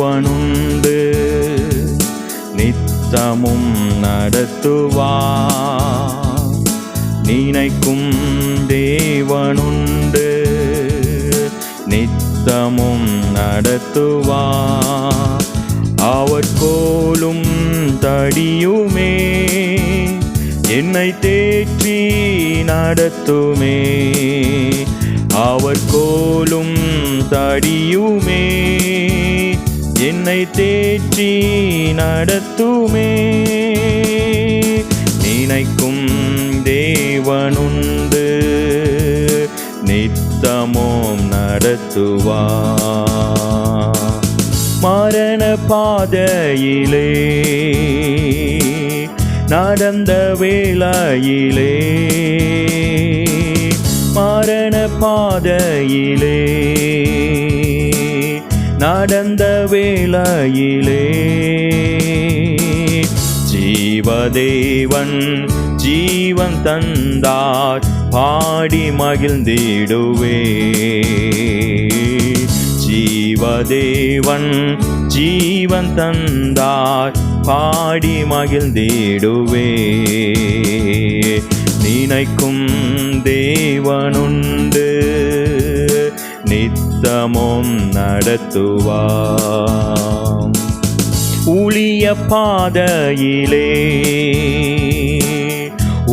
தேவனுண்டு, நித்தமும் நடத்துவார். நினைக்கும் தேவனுண்டு, நித்தமும் நடத்துவார். அவர் கோலும் தடியுமே என்னை தேற்றி நடத்துமே. அவர் கோலும் தடியுமே என்னை தேற்றி நடத்துமே. நினைக்கும் தேவனுண்டு, நித்தமும் நடத்துவார். மரண பாதையிலே நடந்த வேளையிலே, மரண பாதையிலே நடந்த வேளையிலே, ஜீவதேவன் ஜீவன் தந்தார் பாடி மகிழ்ந்திடுவே. ஜீவதேவன் ஜீவன் தந்தார் பாடி மகிழ்ந்திடுவே. நினைக்கும் தேவனுண்டு, நித்தமும் நடத்துவார். ஊழிய பாதையிலே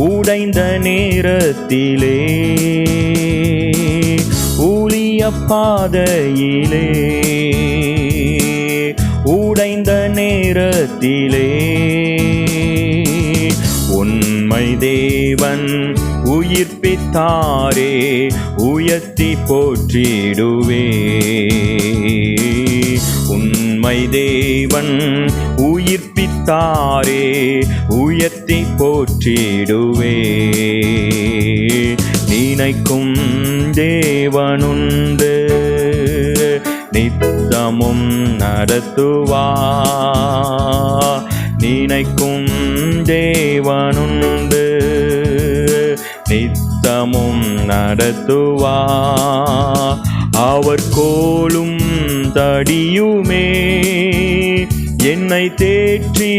உடைந்த நேரத்திலே, ஊழிய பாதையிலே உடைந்த நேரத்திலே, உண்மை தேவன் உயிர்ப்பித்தாரே உயர்த்தி போற்றிடுவே. உண்மை தேவன் உயிர்ப்பித்தாரே உயர்த்தி போற்றிடுவே. நினைக்கும் தேவனுண்டு, நித்தமும் நடத்துவார். நினைக்கும் தேவனுண்டு, நித்தமும் நடத்துவார். அவர் கோலும் தடியுமே என்னை தேற்றி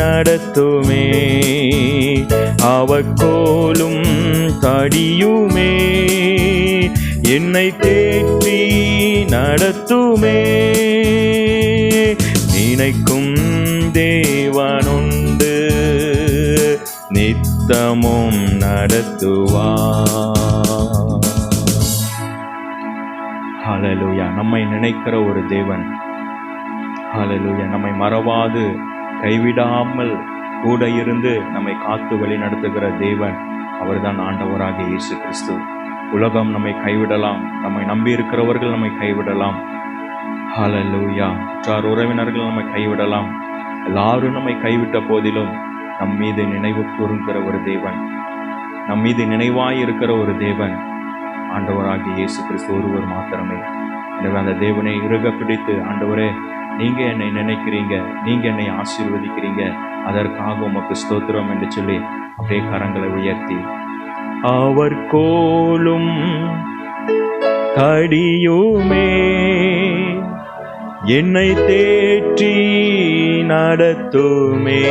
நடத்துமே. அவர் கோலும் தடியுமே என்னை தேற்றி நடத்துமே. நினைக்கும் தேவனுண்டு, நித்தமும் நடத்துவார். ஹல்லேலூயா. நம்மை நினைக்கிற ஒரு தேவன், ஹல்லேலூயா, நம்மை மறவாது கைவிடாமல் கூட இருந்து நம்மை காத்து வழி நடத்துகிற தேவன் அவர்தான் ஆண்டவராகிய இயேசு கிறிஸ்து. உலகம் நம்மை கைவிடலாம், நம்மை நம்பி இருக்கிறவர்கள் நம்மை கைவிடலாம், ஹல்லேலூயா, உற்றார் உறவினர்கள் நம்மை கைவிடலாம், எல்லாரும் நம்மை கைவிட்ட போதிலும் நம் மீது நினைவு கூறுகிற ஒரு தேவன், நம் மீது நினைவாய் இருக்கிற ஒரு தேவன் ஆண்டவராகிய இயேசு கிறிஸ்து ஒருவர் மாத்திரமே. எனவே அந்த தேவனை இறுக பிடித்து, ஆண்டவரே நீங்க என்னை நினைக்கிறீங்க, நீங்க என்னை ஆசீர்வதிக்கிறீங்க, அதற்காக உமக்கு ஸ்தோத்திரம் என்று சொல்லி அப்படியே கரங்களை உயர்த்தி, அவர் கோலும் தடியுமே என்னை தேற்றி நடத்துமே.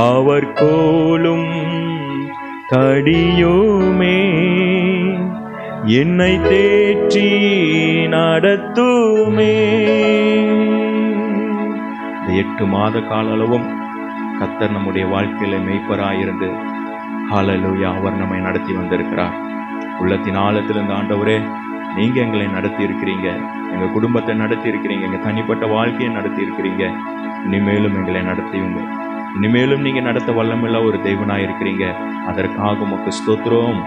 அவர் கோலும் தடியுமே என்னை தேற்றி நடத்துமே. இந்த 8 மாத கால அளவும் கர்த்தர் நம்முடைய வாழ்க்கையில மெய்ப்பராயிருந்து, ஹல்லேலூயா, அவர் நம்மை நடத்தி வந்திருக்கிறார். உள்ளத்தின் ஆழத்திலிருந்து, ஆண்டவரே நீங்க எங்களை நடத்தி இருக்கிறீங்க, எங்க குடும்பத்தை நடத்தி இருக்கிறீங்க, எங்க தனிப்பட்ட வாழ்க்கையை நடத்தி இருக்கிறீங்க, இனிமேலும் எங்களை நடத்துவீங்க, இனிமேலும் நீங்க நடத்த வல்லமில்ல ஒரு தெய்வனாய் இருக்கிறீங்க. அதற்காக உமக்கு ஸ்தோத்திரம்,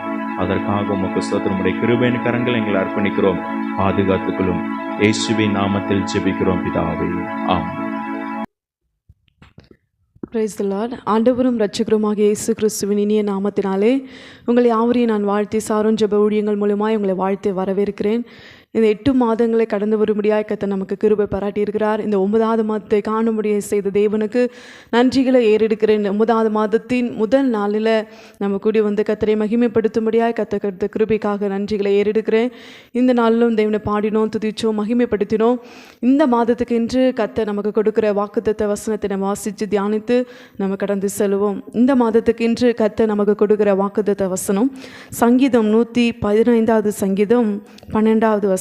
அதற்காக உமக்கு ஸ்தோத்திரம். உடைய கிருபையின் கரங்கள் எங்களை அர்ப்பணிக்கிறோம், பாதுகாத்துக்களும் இயேசுவின் நாமத்தில் ஜெபிக்கிறோம் பிதாவே, ஆமென். Praise the Lord. ஆண்டவரும் இரட்சகருமாகிய இயேசு கிறிஸ்துவின் இனிய நாமத்தினாலே உங்களை யாவரையும் நான் வாழ்த்தி சாரோன் ஜெப ஊழியங்கள் மூலமாய் உங்களை வாழ்த்து வரவேற்கிறேன். இந்த 8 மாதங்களை கடந்து வரும்படியாய் கர்த்தர் நமக்கு கிருபை பாராட்டியிருக்கிறார். இந்த 9வது மாதத்தை காணும்படியாக செய்த தேவனுக்கு நன்றிகளை ஏறெடுக்கிறேன். இந்த 9வது மாதத்தின் முதல் நாளில் நம்ம கூடி வந்து கர்த்தரை மகிமைப்படுத்தும்படியாய் கர்த்தர் கிருபைக்காக நன்றிகளை ஏறெடுக்கிறேன். இந்த நாளிலும் தேவனை பாடினோம், துதிச்சோம், மகிமைப்படுத்தினோம். இந்த மாதத்துக்கு என்று கர்த்தர் நமக்கு கொடுக்கிற வாக்குத்தத்த வசனத்தை நம்ம வாசித்து தியானித்து நம்ம கடந்து செல்வோம். இந்த மாதத்துக்கு என்று கர்த்தர் நமக்கு கொடுக்கிற வாக்குத்தத்த வசனம் சங்கீதம் 115வது சங்கீதம் 12வது வசனம்.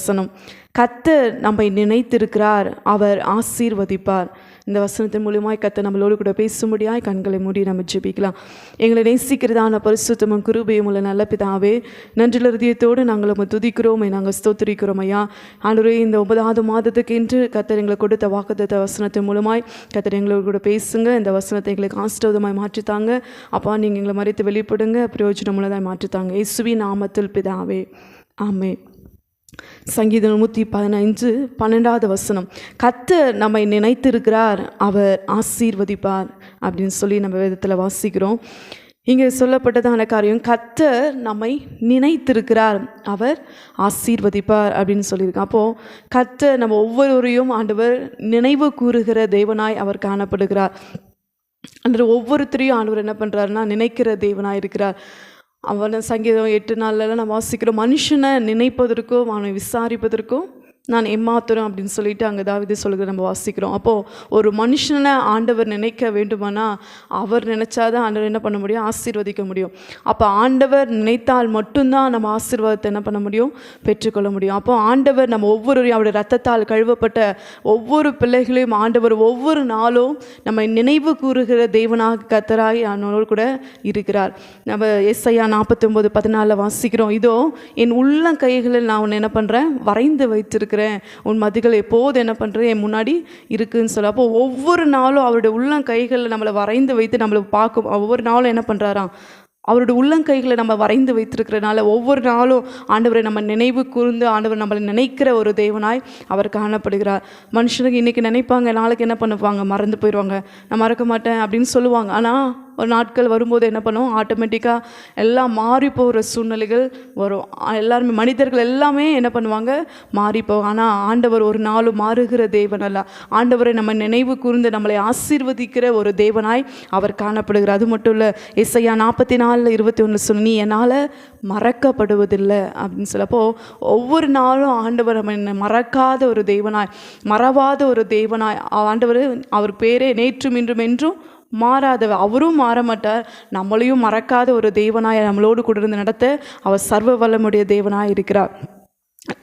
கர்த்தர் நம்மை நினைத்திருக்கிறார், அவர் ஆசீர்வதிப்பார். இந்த வசனத்தின் மூலியமாய் கர்த்தர் நம்மளோடு கூட பேசும்படியாய் கண்களை மூடி நம்ம ஜெபிக்கலாம். எங்களை நேசிக்கிறதான பரிசுத்தமும் கிருபையும் உள்ள நல்ல பிதாவே, நன்றில இதயத்தோடு நாங்கள் உம்மை துதிக்கிறோம், நாங்கள் ஸ்தோத்திரிக்கிறோம் ஐயா. ஆண்டவரே, இந்த 9வது மாதத்துக்கு என்று கர்த்தர் எங்களுக்கு கொடுத்த வாக்குத்தத்த வசனத்தின் மூலமாய் கர்த்தர் எங்களோடு கூட பேசுங்க. இந்த வசனத்தை எங்களுக்கு ஆசீர்வாதமாய் மாற்றித்தாங்க. அப்பா, நீங்கள் எங்களை மறைத்து வெளிப்படுங்க, பிரயோஜனமுள்ளதாய் மாற்றித்தாங்க. இயேசுவின் நாமத்தில் பிதாவே, ஆமென். சங்கீதம் 115 12வது வசனம். கர்த்தர் நம்மை நினைத்திருக்கிறார், அவர் ஆசீர்வதிப்பார் அப்படின்னு சொல்லி நம்ம வேதத்தில் வாசிக்கிறோம். இங்கே சொல்லப்பட்டதான காரியம், கர்த்தர் நம்மை நினைத்திருக்கிறார், அவர் ஆசீர்வதிப்பார் அப்படின்னு சொல்லியிருக்கோம். அப்போது கர்த்தர் நம்ம ஒவ்வொருவரையும் ஆண்டவர் நினைவு கூறுகிற தேவனாய் அவர் காணப்படுகிறார். அந்த ஒவ்வொருத்தரையும் ஆண்டவர் என்ன பண்ணுறாருன்னா நினைக்கிற தேவனாய் இருக்கிறார். அவனை சங்கீதம் 8 நாள்லாம் நம்ம வாசிக்கிறோம். மனுஷனை நினைப்பதற்கும் அவனை விசாரிப்பதற்கும் நான் எம்மாத்திரம் அப்படின்னு சொல்லிட்டு அங்கே தாவீது சொல்லுகிற நம்ம வாசிக்கிறோம். அப்போது ஒரு மனுஷனை ஆண்டவர் நினைக்க வேண்டுமானா அவர் நினச்சாதான் ஆண்டவர் என்ன பண்ண முடியும், ஆசீர்வதிக்க முடியும். அப்போ ஆண்டவர் நினைத்தால் மட்டும்தான் நம்ம ஆசீர்வாதத்தை என்ன பண்ண முடியும், பெற்றுக்கொள்ள முடியும். அப்போ ஆண்டவர் நம்ம ஒவ்வொருவரையும் அவருடைய ரத்தத்தால் கழுவப்பட்ட ஒவ்வொரு பிள்ளைகளையும் ஆண்டவர் ஒவ்வொரு நாளும் நம்ம நினைவு கூறுகிற தேவனாக கர்த்தராய் அவனோடு கூட இருக்கிறார். நம்ம ஏசாயா 49:14 வாசிக்கிறோம். இதோ என் உள்ளங்கைகளில் நான் உன்னை என்ன பண்ணுறேன், வரைந்து வைத்திருக்கிறேன், உன் மதிகள் எப்போது என்ன பண்ணுறேன், என் முன்னாடி இருக்குன்னு சொல்ல. அப்போ ஒவ்வொரு நாளும் அவருடைய உள்ளங்கைகளில் நம்மளை வரைந்து வைத்து நம்மளை பார்க்கும். ஒவ்வொரு நாளும் என்ன பண்ணுறாராம், அவருடைய உள்ளங்கைகளை நம்ம வரைந்து வைத்திருக்கிறனால ஒவ்வொரு நாளும் ஆண்டவரை நம்ம நினைவு கூர்ந்து ஆண்டவர் நம்மளை நினைக்கிற ஒரு தேவனாய் அவர் காணப்படுகிறார். மனுஷனுக்கு இன்றைக்கி நினைப்பாங்க, நாளைக்கு என்ன பண்ணுவாங்க, மறந்து போயிடுவாங்க, நான் மறக்க மாட்டேன் அப்படின்னு சொல்லுவாங்க. ஆனால் ஒரு நாட்கள் வரும்போது என்ன பண்ணுவோம், ஆட்டோமேட்டிக்காக எல்லாம் மாறி போகிற சூழ்நிலைகள் வரும். எல்லாருமே மனிதர்கள் எல்லாமே என்ன பண்ணுவாங்க, மாறிப்போம். ஆனால் ஆண்டவர் ஒரு நாளும் மாறுகிற தேவன் அல்ல. ஆண்டவரை நம்ம நினைவு கூர்ந்து நம்மளை ஆசீர்வதிக்கிற ஒரு தேவனாய் அவர் காணப்படுகிறார். அது மட்டும் இல்லை, ஏசாயா 44:21 சொல்லி, நீ என்னால் மறக்கப்படுவதில்லை அப்படின்னு சொல்லப்போ ஒவ்வொரு நாளும் ஆண்டவர் நம்ம மறக்காத ஒரு தேவனாய், மறவாத ஒரு தேவனாய் ஆண்டவர். அவர் பேரே நேற்றும் இன்றும் என்றும் மாறாதவர், அவரும் மாற மாட்டார். நம்மளையும் மறக்காத ஒரு தேவனாய் நம்மளோடு கூட இருந்து நடத்த அவர் சர்வ வல்லமுடைய தேவனாய் இருக்கிறார்.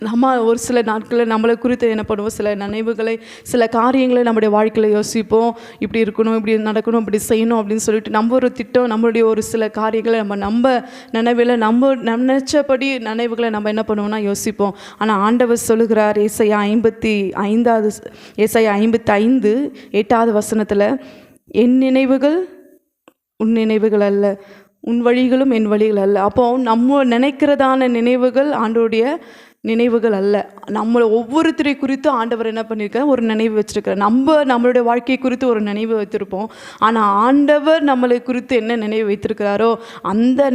நம்ம ஒரு சில நாட்களில் நம்மளை குறித்து என்ன பண்ணுவோம், சில நினைவுகளை, சில காரியங்களை நம்முடைய வாழ்க்கையில் யோசிப்போம். இப்படி இருக்கணும், இப்படி நடக்கணும், இப்படி செய்யணும் அப்படின்னு சொல்லிட்டு நம்ம ஒரு திட்டம், நம்மளுடைய ஒரு சில காரியங்களை நம்ம நினைவில் நம்ம நினைச்சபடி நினைவுகளை நம்ம என்ன பண்ணுவோம்னா யோசிப்போம். ஆனால் ஆண்டவர் சொல்லுகிறார் ஏசாயா 55:8வது வசனத்தில், என் நினைவுகள் உன் நினைவுகள் அல்ல, உன் வழிகளும் என் வழிகள் அல்ல. அப்போ நம்ம நினைக்கிறதான நினைவுகள் ஆண்டவருடைய நினைவுகள் அல்ல. நம்மளை ஒவ்வொருத்தரை குறித்து ஆண்டவர் என்ன பண்ணியிருக்கார், ஒரு நினைவு வச்சுருக்கார். நம்மளுடைய வாழ்க்கை குறித்து ஒரு நினைவு வைத்திருப்போம். ஆனால் ஆண்டவர் நம்மளை குறித்து என்ன நினைவு வைத்திருக்கிறாரோ அந்த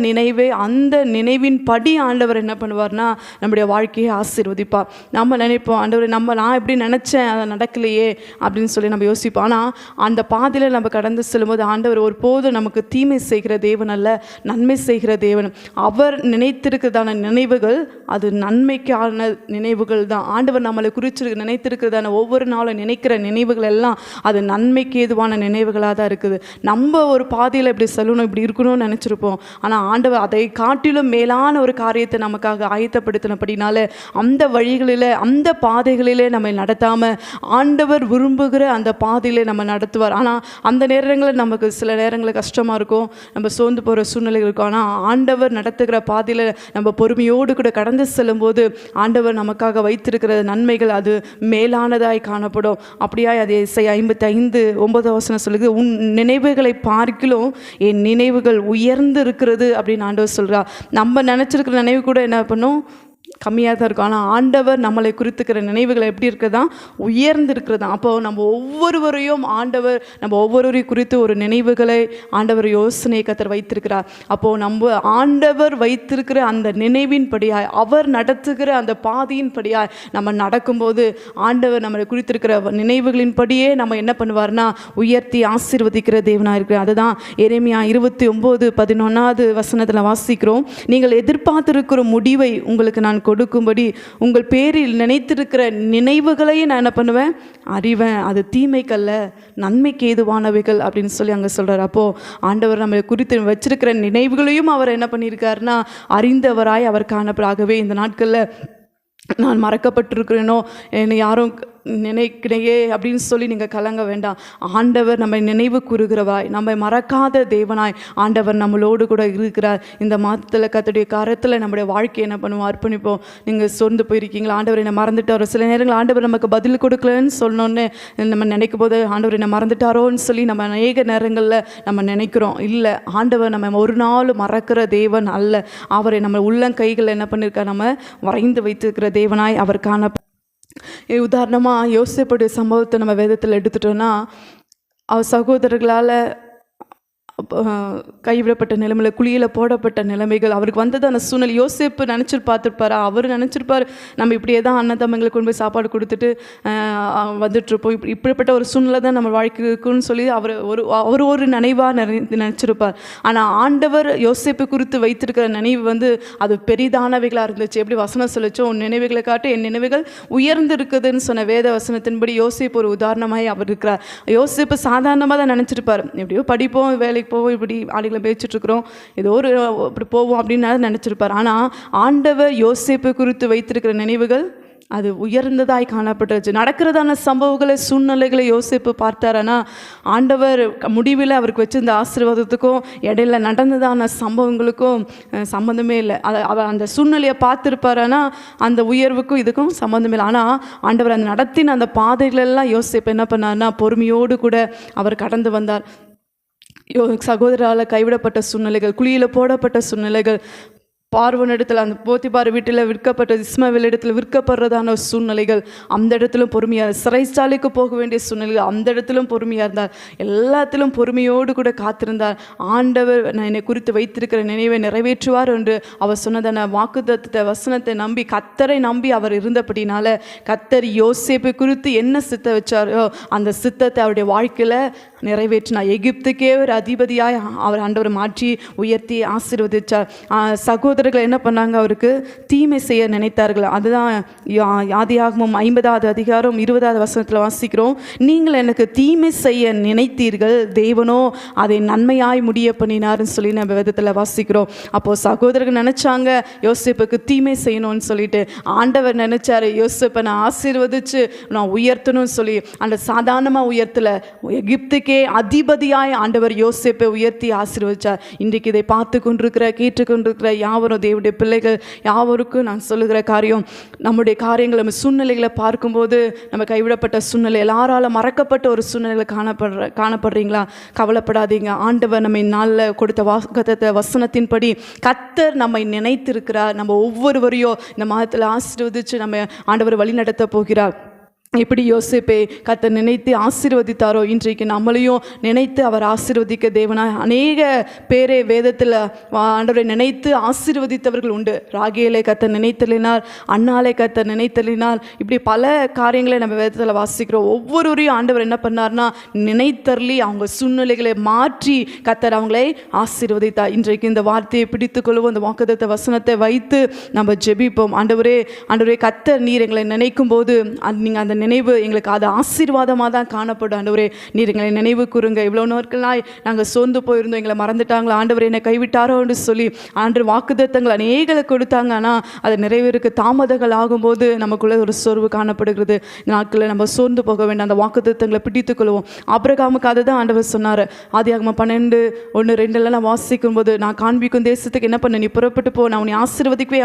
நினைவின் படி ஆண்டவர் என்ன பண்ணுவார்னா நம்முடைய வாழ்க்கையை ஆசீர்வதிப்பார். நம்ம நினைப்போம், ஆண்டவர் நான் எப்படி நினச்சேன், அதை நடக்கலையே அப்படின்னு சொல்லி நம்ம யோசிப்போம். ஆனால் அந்த பாதையில் நம்ம கடந்து செல்லும்போது ஆண்டவர் ஒரு போதும் நமக்கு தீமை செய்கிற தேவன் அல்ல, நன்மை செய்கிற தேவன். அவர் நினைத்திருக்கிறதான நினைவுகள் அது நன்மைக்கு நினைவுகள் தான். ஆண்டவர் நம்மளை குறித்து நினைத்திருக்கிறதான ஒவ்வொரு நாளும் நினைக்கிற நினைவுகள் எல்லாம் அது நன்மைக்கு ஏதுவான நினைவுகளாக தான் இருக்குது. நம்ம ஒரு பாதையில் இப்படி செல்லணும், இப்படி இருக்கணும்னு நினச்சிருப்போம். ஆனால் ஆண்டவர் அதை காட்டிலும் மேலான ஒரு காரியத்தை நமக்காக ஆயத்தப்படுத்தினபடினால அந்த வழிகளில், அந்த பாதைகளிலே நம்ம நடத்தாமல் ஆண்டவர் விரும்புகிற அந்த பாதையிலே நம்ம நடத்துவார். ஆனால் அந்த நேரங்களில் நமக்கு சில நேரங்களில் கஷ்டமாக இருக்கும், நம்ம சோர்ந்து போகிற சூழ்நிலைகள் இருக்கும். ஆனால் ஆண்டவர் நடத்துகிற பாதையில் நம்ம பொறுமையோடு கூட கடந்து செல்லும்போது ஆண்டவர் நமக்காக வைத்திருக்கிற நன்மைகள் அது மேலானதாய் காணப்படும். அப்படியாய் அது ஏசாயா 55:9 சொல்லுது, உன் நினைவுகளை பார்க்கிலும் என் நினைவுகள் உயர்ந்து இருக்கிறது அப்படின்னு ஆண்டவர் சொல்கிறார். நம்ம நினச்சிருக்கிற நினைவு கூட என்ன பண்ணும், கம்மியாக தான் இருக்கும். ஆனால் ஆண்டவர் நம்மளை குறித்துக்கிற நினைவுகள் எப்படி இருக்குதா? உயர்ந்து இருக்கிறதா. அப்போது நம்ம ஒவ்வொருவரையும் ஆண்டவர் நம்ம ஒவ்வொருவரையும் குறித்து ஒரு நினைவுகளை ஆண்டவர் யோசனை கத்தர் வைத்திருக்கிறார். அப்போது நம்ம ஆண்டவர் வைத்திருக்கிற அந்த நினைவின்படியாய், அவர் நடத்துகிற அந்த பாதையின்படியாய் நம்ம நடக்கும்போது ஆண்டவர் நம்மளை குறித்திருக்கிற நினைவுகளின்படியே நம்ம என்ன பண்ணுவார்னா உயர்த்தி ஆசீர்வதிக்கிற தேவனாக இருக்கிறார். அதுதான் எரேமியா 29:11 வசனத்தில் வாசிக்கிறோம். நீங்கள் எதிர்பார்த்திருக்கிற முடிவை உங்களுக்கு நான் கொடுக்கும்படி உங்கள் பேரில் நினைத்திருக்கிற நினைவுகளையும் நான் என்ன பண்ணுவேன்? அறிவேன். அது தீமைக்கல்ல, நன்மைக்கு ஏதுவானவைகள் அப்படின்னு சொல்லி அங்கே சொல்கிறார். அப்போது ஆண்டவர் நம்ம குறித்து வச்சிருக்கிற நினைவுகளையும் அவர் என்ன பண்ணியிருக்காருன்னா அறிந்தவராய் அவர் காணப்படாகவே இந்த நாட்களில் நான் மறக்கப்பட்டிருக்கிறேனோ, என்னை யாரும் நினைக்கிறையே அப்படின்னு சொல்லி நீங்கள் கலங்க வேண்டாம். ஆண்டவர் நம்மை நினைவு கூறுகிறவாய், நம்மை மறக்காத தேவனாய் ஆண்டவர் நம்மளோடு கூட இருக்கிறார். இந்த மாதத்தில் கர்த்தருடைய கரத்தில் நம்முடைய வாழ்க்கையை என்ன பண்ணுவோம்? அர்ப்பணிப்போம். நீங்கள் சொந்து போயிருக்கீங்களா? ஆண்டவர் என்னை மறந்துட்டாரோ? சில நேரங்கள் ஆண்டவர் நமக்கு பதில் கொடுக்கலன்னு சொன்னோன்னு நம்ம நினைக்கும் போது ஆண்டவர் என்னை மறந்துட்டாரோன்னு சொல்லி நம்ம அநேக நேரங்களில் நம்ம நினைக்கிறோம். இல்லை, ஆண்டவர் நம்ம ஒரு நாள் மறக்கிற தேவன் அல்ல. அவரை நம்ம உள்ளங்கைகளில் என்ன பண்ணியிருக்கார்? நம்ம வரைந்து வைத்திருக்கிற தேவனாய் அவர் காண. உதாரணமாக யோசேப்புடைய சம்பவத்தை நம்ம வேதத்தில் எடுத்துட்டோன்னா, அவர் சகோதரர்களால் கைவிடப்பட்ட நிலைமையில், குழியில் போடப்பட்ட நிலைமைகள், அவருக்கு வந்தது அந்த சூழ்நிலை. யோசேப்பு பார்த்துருப்பாரா? அவர் நினச்சிருப்பார் நம்ம இப்படியே தான் அண்ணன் தம்பிங்களுக்கு கொண்டு போய் சாப்பாடு கொடுத்துட்டு வந்துட்டுருப்போம், இப்படிப்பட்ட ஒரு சூழ்நிலை தான் நம்ம வாழ்க்கை இருக்குன்னு சொல்லி அவர் ஒரு நினைவாக நினச்சிருப்பார். ஆனால் ஆண்டவர் யோசேப்பு குறித்து வைத்திருக்கிற நினைவு அது பெரிதானவைகளாக இருந்துச்சு. எப்படி வசனம் சொல்லிச்சோ, உன் நினைவுகளை காட்டு, என் நினைவுகள் உயர்ந்து இருக்குதுன்னு சொன்ன வேத வசனத்தின்படி யோசேப்பு ஒரு உதாரணமாக அவர் இருக்கிறார். யோசேப்பு சாதாரணமாக தான் நினச்சிருப்பார், எப்படியோ படிப்போம், வேலைக்கு போவோம், இப்படி ஆளுகளை பேசிட்டுருக்குறோம், ஏதோ ஒரு இப்படி போவோம் அப்படின்னு நினச்சிருப்பார். ஆனால் ஆண்டவர் யோசேப்பு குறித்து வைத்திருக்கிற நினைவுகள் அது உயர்ந்ததாய் காணப்பட்டுருச்சு. நடக்கிறதான சம்பவங்களை, சூழ்நிலைகளை யோசேப்பு பார்த்தாரனா, ஆண்டவர் முடிவில் அவருக்கு வச்சிருந்த ஆசீர்வாதத்துக்கும் இடையில நடந்ததான சம்பவங்களுக்கும் சம்மந்தமே இல்லை. அவர் அந்த சூழ்நிலையை பார்த்துருப்பாரானா அந்த உயர்வுக்கும் இதுக்கும் சம்மந்தமே இல்லை. ஆனால் ஆண்டவர் அந்த நடத்தின அந்த பாதைகளெல்லாம் யோசேப்பு என்ன பண்ணார்னா பொறுமையோடு கூட அவர் கடந்து வந்தார். சகோதரால் கைவிடப்பட்ட சூழ்நிலைகள், குழியில் போடப்பட்ட சூழ்நிலைகள், பார்வன் இடத்துல, அந்த போத்திபார் வீட்டில் விற்கப்பட்ட இஸ்மவேல் இடத்துல விற்கப்படுறதான சூழ்நிலைகள், அந்த இடத்திலும் பொறுமையாக, சிறைச்சாலைக்கு போக வேண்டிய சூழ்நிலைகள், அந்த இடத்திலும் பொறுமையாக இருந்தார். எல்லாத்திலும் பொறுமையோடு கூட காத்திருந்தார். ஆண்டவர் நான் என்னை குறித்து வைத்திருக்கிற நினைவை நிறைவேற்றுவார் என்று அவர் சொன்னதான வாக்குத்தத்த வசனத்தை நம்பி, கர்த்தரை நம்பி அவர் இருந்தபடினால கர்த்தர் யோசேப்பை குறித்து என்ன சித்த வச்சாரோ அந்த சித்தத்தை அவருடைய வாழ்க்கையில் நிறைவேற்றினார். எகிப்துக்கே ஒரு அதிபதியாய் அவர் ஆண்டவர் மாற்றி உயர்த்தி ஆசீர்வதித்தார். சகோதரர்கள் என்ன பண்ணாங்க? அவருக்கு தீமை செய்ய நினைத்தார்கள். அதுதான் ஆதியாகமம் 50வது அதிகாரம் 20வது வசனத்தில் வாசிக்கிறோம். நீங்கள் எனக்கு தீமை செய்ய நினைத்தீர்கள், தேவனோ அதை நன்மையாய் முடிய பண்ணினார்னு சொல்லி நம்ம வேதத்தில் வாசிக்கிறோம். அப்போது சகோதரர்கள் நினச்சாங்க யோசேப்புக்கு தீமை செய்யணும்னு சொல்லிட்டு, ஆண்டவர் நினைச்சாரு யோசேப்பை நான் ஆசீர்வதிச்சு நான் உயர்த்தணும்னு சொல்லி அந்த சாதாரணமாக உயர்த்தலை, எகிப்துக்கே அதிபதியாய் ஆண்டவர் யோசேப்பை உயர்த்தி ஆசீர்வதிச்சார். இன்றைக்கு இதை பார்த்து கொண்டிருக்கிற கேட்டுக்கொண்டிருக்கிற யாவரும் தேவனுடைய பிள்ளைகள் யாவருக்கும் நான் சொல்லுகிற காரியம், நம்முடைய காரியங்கள், நம்ம சூழ்நிலைகளை பார்க்கும்போது, நம்ம கைவிடப்பட்ட சூழ்நிலை, எல்லாரால மறக்கப்பட்ட ஒரு சூழ்நிலைகளை காணப்படுறீங்களா? கவலைப்படாதீங்க. ஆண்டவர் நம்மை நாளில் கொடுத்த வாக்குத்தத்த வசனத்தின்படி கர்த்தர் நம்மை நினைத்திருக்கிறார். நம்ம ஒவ்வொருவரையும் இந்த மாதத்தில் ஆசீர்வதிச்சு நம்ம ஆண்டவர் வழி நடத்த போகிறார். எப்படி யோசேப்பை கர்த்தர் நினைத்து ஆசீர்வதித்தாரோ, இன்றைக்கு நம்மளையும் நினைத்து அவர் ஆசீர்வதிக்க தேவனாய் அநேக பேரை வேதத்தில் ஆண்டவரை நினைத்து ஆசீர்வதித்தவர்கள் உண்டு. ராகேலை கர்த்தர் நினைத்தலினார், அன்னாலை கர்த்தர் நினைத்தலினார், இப்படி பல காரியங்களை நம்ம வேதத்தில் வாசிக்கிறோம். ஒவ்வொருவரையும் ஆண்டவர் என்ன பண்ணார்னா நினைத்தரலி அவங்க சூழ்நிலைகளை மாற்றி கர்த்தர் அவங்களை ஆசீர்வதித்தார். இன்றைக்கு இந்த வார்த்தையை பிடித்து கொள்வோம், இந்த வாக்குத்தத்த வசனத்தை வைத்து நம்ம ஜெபிப்போம். ஆண்டவரே கர்த்தர் நீர் எங்களை நினைக்கும் போது நீங்கள் அந்த நினைவு எங்களுக்கு அது ஆசீர்வாதமாக தான் காணப்படும். ஆண்டவரே நீர் எங்களை நினைவு கூறுங்க. இவ்வளோ நாட்களாய் நாங்கள் சோர்ந்து போயிருந்தோம், எங்களை மறந்துட்டாங்களா, ஆண்டவர் என்னை கைவிட்டாரோ என்று சொல்லி ஆண்டு வாக்குத்தத்தங்கள் அநேகளை கொடுத்தாங்க. ஆனால் அது நிறைவேறுக்கு தாமதங்கள் ஆகும்போது நமக்குள்ளே ஒரு சோர்வு காணப்படுகிறது. இந்த நாட்களில் நம்ம சோர்ந்து போக வேண்டாம், அந்த வாக்குத்தத்தங்களை பிடித்துக் கொள்வோம். ஆபிரகாமுக்கு அதை தான் ஆண்டவர் சொன்னார். ஆதியாகமம் 12:1-2 வாசிக்கும் போது, நான் காண்பிக்கும் தேசத்துக்கு என்ன பண்ண, நீ புறப்பட்டு போ, நான் உன்னை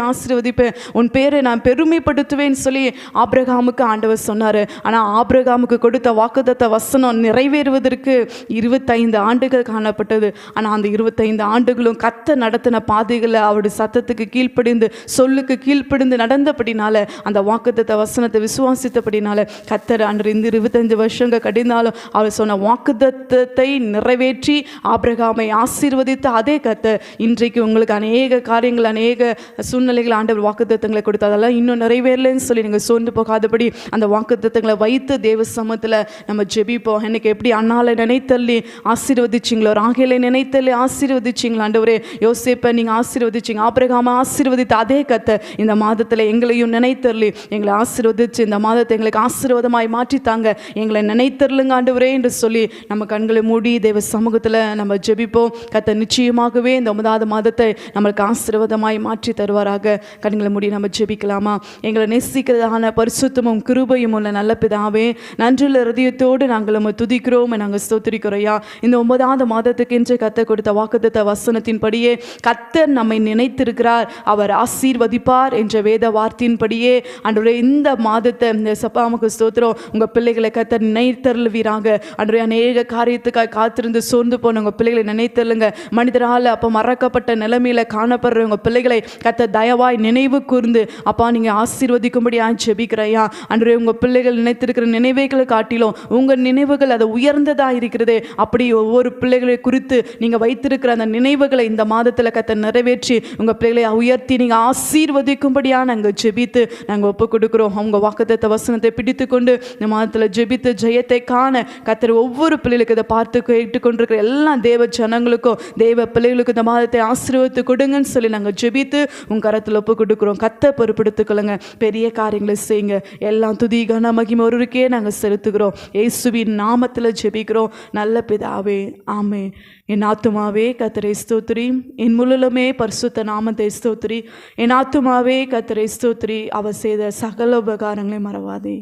ஆசீர்வதிப்பேன், உன் பேரை நான் பெருமைப்படுத்துவேன்னு சொல்லி ஆபிரகாமுக்கு ஆண்டவர் சொன்னார். சொன்னார். ஆனால் ஆபிரகாமுக்கு கொடுத்த வாக்குத்தத்த வசனம் நிறைவேறுவதற்கு 25 ஆண்டுகள் காணப்பட்டது. ஆனால் அந்த 25 ஆண்டுகளும் கர்த்தர் நடத்தின பாதைகளை அவருடைய சத்தத்துக்கு கீழ்ப்படிந்து சொல்லுக்கு கீழ்ப்படிந்து நடந்தபடினால, அந்த வாக்குத்தத்த வசனத்தை விசுவாசித்தபடினால கர்த்தர் அன்று இந்த 25 வருஷங்கள் கடிந்தாலும் அவர் சொன்ன வாக்குத்தத்தத்தை நிறைவேற்றி ஆபிரகாமை ஆசீர்வதித்த அதே கர்த்தர் இன்றைக்கு உங்களுக்கு அநேக காரியங்கள், அநேக சூழ்நிலைகள் ஆண்டவர் வாக்குத்தத்தங்களை கொடுத்து அதெல்லாம் இன்னும் நிறைவேறலைன்னு சொல்லி நீங்கள் சோர்ந்து போகாதபடி அந்த வாக்குத்தத்தங்களை வைத்து தேவ சமூகத்தில் நம்ம ஜெபிப்போம். எனக்கு எப்படி அண்ணாலை நினைத்தள்ளி ஆசீர்வதிச்சிங்களோ, ராகேலை நினைத்தள்ளி ஆசீர்வதிச்சிங்களோ ஆண்டவரே, யோசேப்பை நீங்கள் ஆசீர்வதிச்சிங்க, ஆபிரகாமை ஆசீர்வதித்த அதே கர்த்தர் இந்த மாதத்தில் எங்களையும் நினைத்தள்ளி எங்களை ஆசீர்வதிச்சு இந்த மாதத்தை எங்களுக்கு ஆசீர்வாதமாய் மாற்றித்தாங்க, எங்களை நினைத்தருளுங்க ஆண்டவரே என்று சொல்லி நம்ம கண்களை மூடி தேவ சமூகத்தில் நம்ம ஜெபிப்போம். கர்த்தர் நிச்சயமாகவே இந்த 9வது மாதத்தை நம்மளுக்கு ஆசீர்வாதமாய் மாற்றி தருவாராக. கண்களை மூடி நம்ம ஜெபிக்கலாமா? எங்களை நேசிக்கிறதான பரிசுத்தமும் கிருபையும் உள்ள நல்ல பிதாவே, நன்றியுள்ள இருதயத்தோடு நாங்கள் நம்ம துதிக்கிறோம், நாங்கள் ஸ்தோத்திரிக்கிறோயா. இந்த 9வது மாதத்துக்கு என்று கர்த்தர் கொடுத்த வாக்குத்தத்த வசனத்தின்படியே கர்த்தர் நம்மை நினைத்திருக்கிறார், அவர் ஆசீர்வதிப்பார் என்ற வேத வார்த்தையின்படியே ஆண்டவரே இந்த மாதத்தை இந்த சப்பாமுக்கு ஸ்தோத்திரம். உங்கள் பிள்ளைகளை கர்த்தர் நினைத்தருள்வீராக ஆண்டவரே. அநேக காரியத்துக்காக காத்திருந்து சோர்ந்து போன உங்கள் பிள்ளைகளை நினைத்தருளுங்க. மனிதரால் அப்போ மறக்கப்பட்ட நிலைமையில காணப்படுற உங்கள் பிள்ளைகளை கர்த்தர் தயவாய் நினைவு கூர்ந்து அப்பா நீங்கள் ஆசீர்வதிக்கும்படியாக ஜெபிக்கிறையா ஆண்டவரே. உங்கள் பிள்ளைகள் நினைத்திருக்கிற நினைவுகளை காட்டிலும் உங்கள் நினைவுகள் அது உயர்ந்ததாக இருக்கிறதே, அப்படி ஒவ்வொரு பிள்ளைகளை குறித்து நீங்கள் வைத்திருக்கிற அந்த நினைவுகளை இந்த மாதத்தில் கர்த்தர் நிறைவேற்றி உங்கள் பிள்ளைகளை உயர்த்தி நீங்கள் ஆசீர்வதிக்கும்படியாக நாங்கள் ஜெபித்து நாங்கள் ஒப்பு கொடுக்குறோம். அவங்க வாக்குத்தத்த வசனத்தை பிடித்து கொண்டு இந்த மாதத்தில் ஜெபித்து ஜெயத்தை காண கர்த்தர் ஒவ்வொரு பிள்ளைகளுக்கு இதை பார்த்து கேட்டுக்கொண்டிருக்கிற எல்லா தேவ ஜனங்களுக்கும் தேவ பிள்ளைகளுக்கும் இந்த மாதத்தை ஆசீர்வதித்து கொடுங்கன்னு சொல்லி நாங்கள் ஜெபித்து உங்கள் கரத்தில் ஒப்பு கொடுக்குறோம். கர்த்தர் பொறுப்படுத்திக்கொள்ளுங்க, பெரிய காரியங்களை செய்யுங்க. எல்லாம் துதி கன மகிமை ஒருவருக்கே நாங்கள் செலுத்துகிறோம். இயேசுவின் நாமத்தில் ஜெபிக்கிறோம் நல்ல பிதாவே, ஆமென். என் ஆத்துமாவே கர்த்தரை ஸ்தோத்திரி, என் முழுலுமே பரிசுத்த நாமத்தை ஸ்தோத்திரி. என் ஆத்துமாவே கர்த்தரை ஸ்தோத்திரி, அவர் செய்த சகல உபகாரங்களை மறவாதே.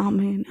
ஆமென்.